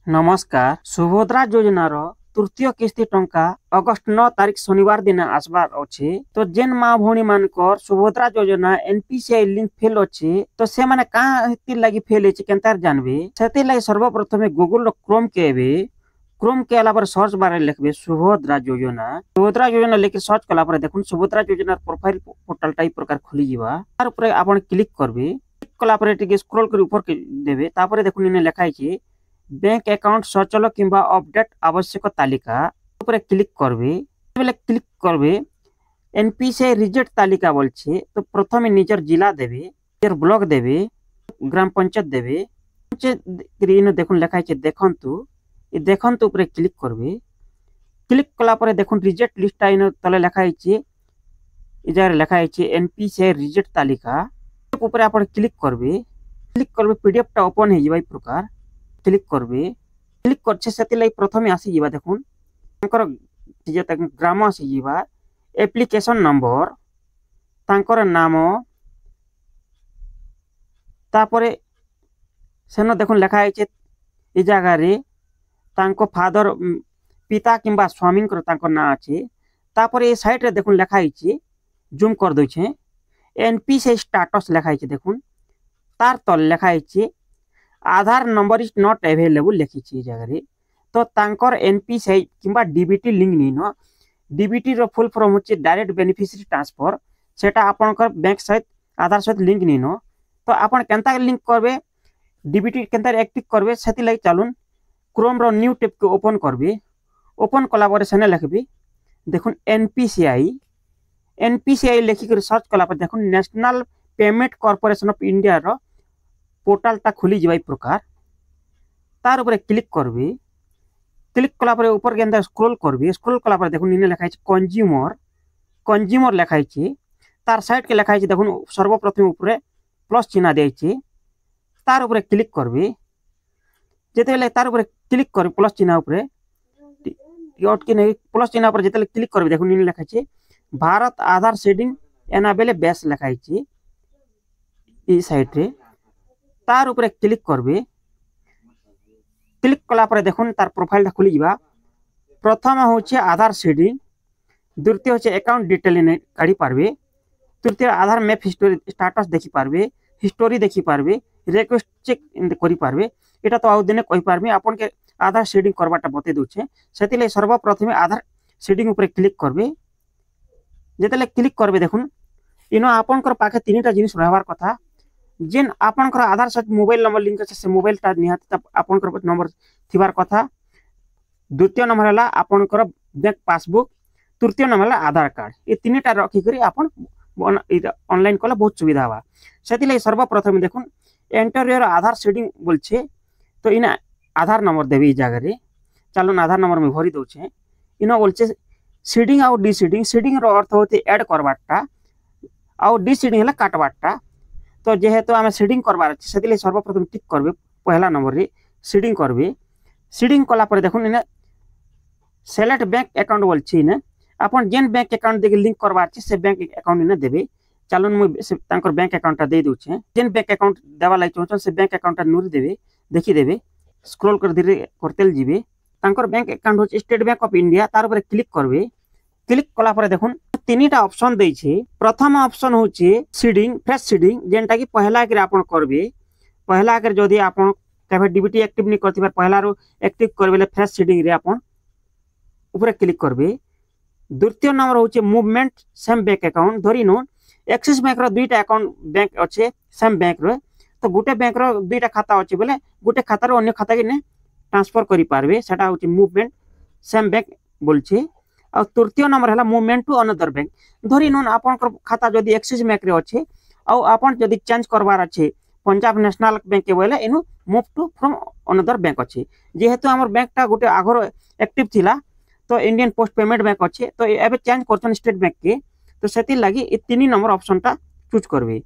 नमस्कार। सुभद्रा योजनार तृतीय किस्ती टंका अगस्त 9 तारीख शनिवार दिन आसबार अच्छे। तो जेन माँ भौणी मानकर सुभद्रा योजना एनपीसीआई लिंक फेल अच्छे तो से माने कहाँ लगी फेल है केनतार जानबे सेति लगी सर्वप्रथम गूगल क्रोम के अलावा सर्च बारे लिखबे सुभद्रा योजना लेके सर्च कला पर देखुन सुभद्रा योजना प्रोफाइल पोर्टल टाइप प्रकार खुली जीवा तार ऊपर आपण क्लिक करबे। क्लिक कला पर टिके स्क्रॉल कर ऊपर देबे तापर देखुन इने लिखा है बैंक अकाउंट सचल किंबा अपडेट आवश्यक तालिका ऊपर क्लिक करबे। बेले क्लिक करबे एनपीसीआई रिजेक्ट तालिका बोलछे तो प्रथम निजर जिला देबे, निजर ब्लॉक देबे, ग्राम पंचायत देबे। ग्रीन देखुन लिखा है देखंतु ये देखंतु ऊपर क्लिक करबे। क्लिक कला पर देखुन रिजेक्ट लिस्ट आइन तले लिखा है ए जगह लिखा है एनपीसीआई रिजेक्ट तालिका ऊपर आपण क्लिक करबे। क्लिक करबे पीडीएफ टा ओपन हे जिवै प्रकार क्लिक करबे। क्लिक करछे सेति लई प्रथमे आसी जीवा देखुन तांकर जे ग्राम आसी जीवा एप्लीकेशन नंबर तांकर नाम तापरे सेनो देखुन लिखा है ए जगह रे तांको फादर पिता किंबा स्वामी तांकर ना अछि तापरे ए साइड रे देखुन लिखा है जूम कर दो छे एनपीसीआई स्टेटस लिखा है देखुन तार तल लिखा है आधार नंबर इज नॉट अवेलेबल लिखी छी जगह रे तो तांकर एनपीसीआई किंबा डीबीटी लिंक नी न डीबीटी रो फुल फॉर्म होची डायरेक्ट बेनिफिशियरी ट्रांसफर सेटा आपनकर बैंक सहित आधार सहित लिंक नी न तो आपन केनता लिंक करबे डीबीटी केनता एक्टिव करबे सेति लई चलुन क्रोम रो न्यू टैब को ओपन करबे। ओपन कला पर सेने लिखबे देखुन एनपीसीआई लिखि कर सर्च कला पर देखुन national payment corporation of India रो पोर्टल टा खुली जीवाई प्रकार तार ऊपर क्लिक करबे। क्लिक कला पर ऊपर के अंदर स्क्रॉल करबे। स्क्रॉल कला पर देखुन इने लिखा है कंज्यूमर लिखा है तार साइड के लिखा है देखुन सर्वप्रथम ऊपर प्लस चिन्ह दे छै तार ऊपर क्लिक करबे। जेते बेले तार ऊपर क्लिक कर प्लस चिन्ह ऊपर यट के नहीं प्लस चिन्ह पर जेते क्लिक करबे देखुन इने लिखा है भारत आधार शेडिंग एनाबेल बेस लिखा है ई साइड रे तार ऊपर क्लिक करबे। क्लिक कला पर देखुन तार प्रोफाइल टा खुली जीवा प्रथम होचे आधार शेडिंग द्वितीय होचे अकाउंट डिटेल ने काढी पारबे तृतीय आधार मैप हिस्टोरी स्टेटस देखि पारबे हिस्टोरी देखि पारबे रिक्वेस्ट चेक करि पारबे एटा तो आउ दिने कहि पारबे आपन के आधार शेडिंग करबाटा बते दोछे सेति ले सर्वप्रथम आधार शेडिंग ऊपर क्लिक करबे। जेतेले क्लिक करबे देखुन इनो आपन कर पाखे तीनटा जिनिस रहबार कथा जेन आपनकर आधार सहित मोबाइल नंबर लिंक আছে से मोबाइल टा निहात आपनकर नंबर थिबार कथा। द्वितीय नंबर हला आपनकर बैंक पासबुक तृतीय नंबर हला आधार कार्ड ए तीनटा रखि करी आपन ऑनलाइन कला बहुत सुविधा बा सेति ले सर्वप्रथम देखुन एंटर योर आधार शेडिंग बोलछे तो इना आधार नंबर देबे ई जगह रे चलन आधार नंबर में भरी दोछे इनो बोलछे शेडिंग और डी शेडिंग रो अर्थ होते ऐड करबाटा और डी शेडिंग हला काटबाटा तो जेहेतु आम शेडिंग करबार अच्छे से सर्वप्रथम टिक करबे पहला नंबर रे शेडिंग करबे। शेडिंग कला पर देखुन इने सेलेक्ट बैंक अकाउंट बोलछि ने अपन जेन बैंक अकाउंट देके लिंक करबार अछि से बैंक अकाउंट इने देबे चलन मु तांकर बैंक अकाउंट दे दोछे जेन बैंक अकाउंट देवा लाई चोचन से बैंक अकाउंट नूरी देबे देखि देबे स्क्रॉल कर धीरे करतेल जीबे तांकर बैंक अकाउंट होछि स्टेट बैंक ऑफ इंडिया तार ऊपर क्लिक करबे। क्लिक कला पर देखुन तीनटा ऑप्शन दै छै प्रथम ऑप्शन होचे सीडिंग फ्रेश सीडिंग जेनटा कि पहला के आपन करबे पहला के जदी आपन केबे डीबीटी एक्टिव नै करथिबार पहला रो एक्टिव करबेले फ्रेश सीडिंग रे आपन ऊपर क्लिक करबे। द्वितीय नंबर होचे मूवमेंट सेम बैंक अकाउंट धरि नो एक्सिस बैंक रो दुईटा अकाउंट बैंक अच्छे सेम बैंक रो तो गुटे बैंक रो दुईटा खाता अच्छे बोले गुटे खाता रो अन्य खाता के ने ट्रांसफर करि पारबे सेटा होचे मूवमेंट सेम बैंक बोलछे। और तृतीय नंबर है मूवमेंट टू अनदर बैंक धरी नोन आपन खाता जदि एक्सिस बैंक रे अच्छे और आपन जदि चेंज करबार अच्छे पंजाब नेशनल बैंक के बोले इनु move to from another bank अच्छे जेहेतु हमर बैंक टा गुटे आगर एक्टिव थिला तो इंडियन पोस्ट पेमेंट बैंक अच्छे तो एबे चेंज करछन स्टेट बैंक के तो सेति लागि ए तीन नंबर ऑप्शन टा चूज करबे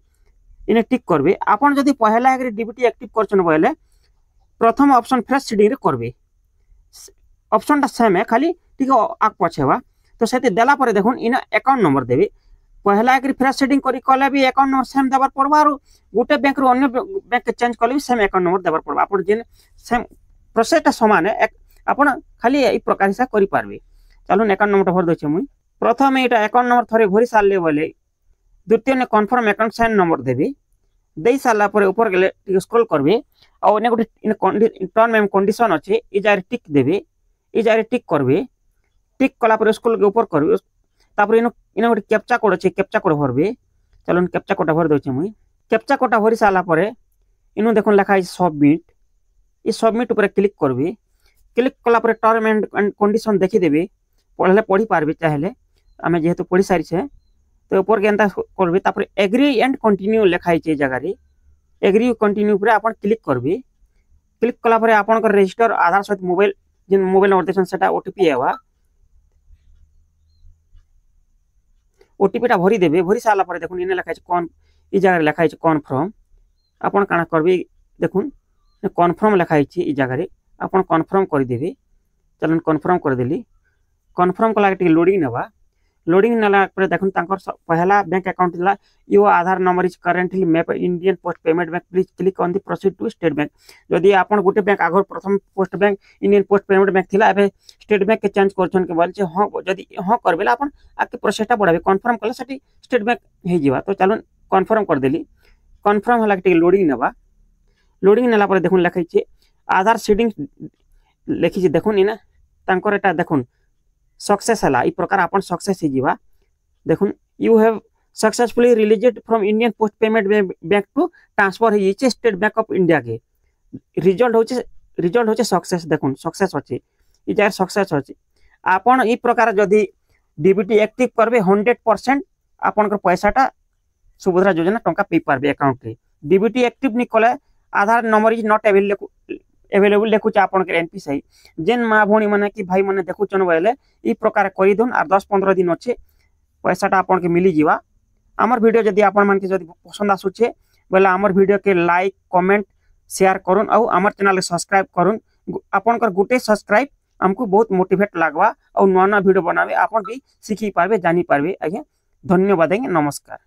इने टिक करबे। आपन जदि पहला एक डीबीटी एक्टिव करछन बोले प्रथम ऑप्शन फ्रेश सीडिंग रे करबे ऑप्शन टा सेम है खाली टिको आक पछेवा तो सेते देला पर देखुन इन अकाउंट नंबर देबे पहला एक फ्रेश सेटिंग करी कले भी अकाउंट नंबर सेम देबार पड़बा और गोटे बैंक रो अन्य बैंक के चेंज कले भी सेम अकाउंट नंबर देबार पड़बा अपन जेन सेम प्रोसेसटा समान है आपण खाली ए प्रकार हिसाब करि पारबे। चलो अकाउंट नंबर भर दोचे मुई प्रथम एटा अकाउंट नंबर थरे भरी सारले बोले द्वितीय ने कन्फर्म अकाउंट साइन नंबर देबे दे साला पर ऊपर गेले टिक स्क्रॉल करबे और ने गोटे टर्म एंड कंडीशन अच्छे ई जारे टिक देबे ई जारे टिक करबे टिक कला पर स्क्रॉल के ऊपर करबे तापर इनो गोटे कैप्चा कोड अच्छे कैप्चा कोड भरबे। चलो कैप्चा कोड भर दोचे मुई कैप्चा कोड भरी साला पर इनो देखो लिखा है सबमिट ई सबमिट ऊपर क्लिक करबे क्लिक कला पर टर्म एंड कंडीशन देखि देबे पढ़ले पढ़ी पारबे चाहेले आमे जेहेतु पढ़ी सारी छे तो ऊपर के एंता करबे तापर एग्री एंड कंटिन्यू लिखाई छे जगह रे एग्री कंटिन्यू पर आपण क्लिक करबे क्लिक कला पर आपण को रजिस्टर आधार सहित मोबाइल जिन मोबाइल नंबर देछन सेटा ओटीपी आवा ओटीपी टा भरी देबे भरी साला पर देखुन इने लिखाई छे कोन ई जगह रे लिखाई छे कन्फर्म आपण काना करबे देखुन कन्फर्म लिखाई छे ई जगह रे आपण कन्फर्म कर देबे। चलन कन्फर्म कर देली कन्फर्म कला टे लोडिंग नेबा लोडिंग नेला पर देखुन तांकर पहला बैंक अकाउंट थिला यो Aadhaar number is currently map Indian Post payment bank please click on the proceed to State Bank यदि आपण गुटे बैंक आगर प्रथम post bank Indian Post payment bank थिला एबे स्टेट बैंक के चेंज करछन के बोल छे हां यदि हां करबेला आपण आके प्रोसेसटा बढ़ाबे कन्फर्म कला सटी स्टेट बैंक हे जिवा। तो चलो कन्फर्म कर देली कन्फर्म हला टे लोडिंग नेबा लोडिंग नेला पर देखुन लिखाई छे आधार सीडिंग लिखी छे देखुन इना तांकर एटा देखुन सक्सेस हला ई प्रकार आपण सक्सेस हे जिवा देखुन you have successfully released from Indian Post payment bank to transfer हे छे स्टेट बैंक ऑफ इंडिया के रिजल्ट होचे सक्सेस देखुन सक्सेस होचे ई जार सक्सेस होचे आपण ई प्रकार जदी डीबीटी एक्टिव करबे 100% आपण को पैसाटा सुभद्रा योजना टंका पे पारबे अकाउंट रे डीबीटी एक्टिव नि कले आधार नंबर इज नॉट अवेलेबल देखुचे आपण के एनपी सही जेन माँ भौणी माने कि भाई माने देखुचन बोले ई प्रकार करि दोन आर 10-15 दिन अच्छे पैसाटा आपण के मिली जीवा। आमर वीडियो जदी आपण मान के जदी पसंद आसुचे बोले आमर वीडियो के लाइक कमेंट शेयर करूँ और आमर चैनल सब्सक्राइब करूँ आपण कर गुटे सब्सक्राइब हमको बहुत मोटिवेट लागवा और नवा नवा वीडियो बनावे आपण भी सीखी पारबे जानी पारबे। आज्ञा धन्यवाद नमस्कार।